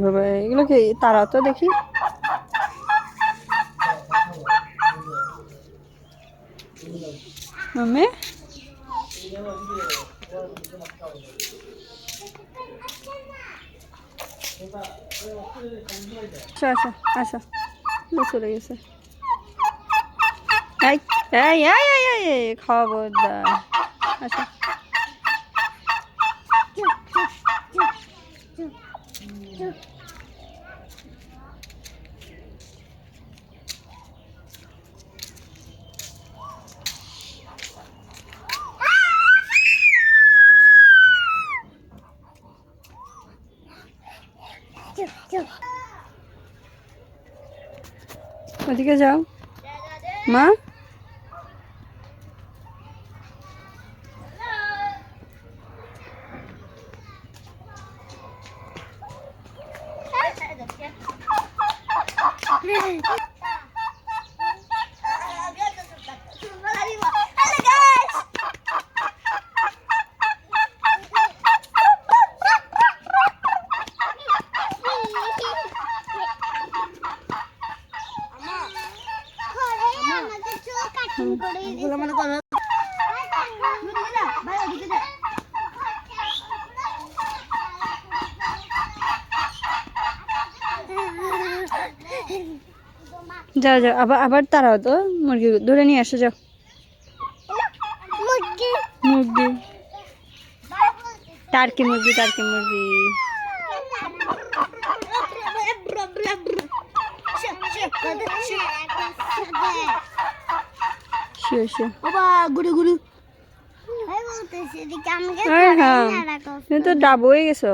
বাবা এগুলো কি তারা তো দেখি মাম্মি আচ্ছা আচ্ছা আচ্ছা চলে গেছে এই এই এই এই এই খবরদার আচ্ছা ওদিকে যাও মা যাও যাও আবার আবার তারাও তো মুরগি ধরে নিয়ে আসো যাও মুরগি টার্কি মুরগি তো ডাবু হয়ে গেছো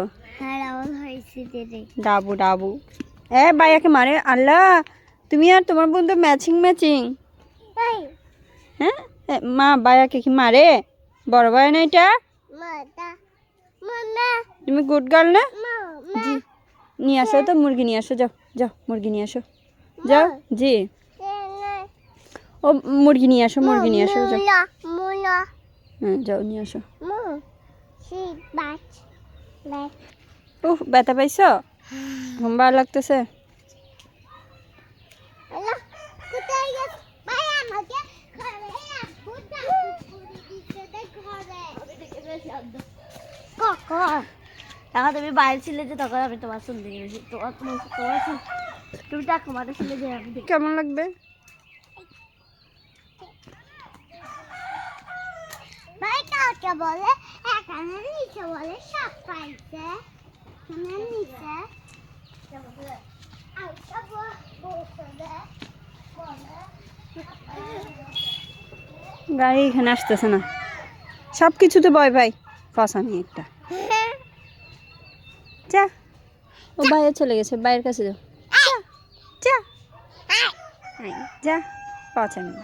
ডাবু ডাবু এ বাইয়াকে মারে আল্লাহ তুমি আর তোমার বন্ধু ম্যাচিং হ্যাঁ মা বাইয়াকে কি মারে বড় ভাই না এটা তুমি গুড গার্ল না জি নিয়ে আসো তো মুরগি নিয়ে আসো যাও যাও মুরগি নিয়ে আসো যাও জি ও মুরগি নিয়ে আসো যাও হ্যাঁ যাও নিয়ে আসো ব্যথা পাইছো ঘুম ভালো লাগতেছে এখন তুমি বাইরে ছিলে যে তখন আমি তোমার শুনতে গেছি তুমি টাকা মারে ছিলে যে কেমন লাগবে ভাই কাকে বলে এখানে নিচে বলে সাপ পাইছে এখানে নিচে গাড়ি এখানে আসতেছে না সব কিছুতে ভয় ভাই ফসানি একটা যা ও বাইরে চলে গেছে বাইরের কাছে যাও যা যা পছন্দ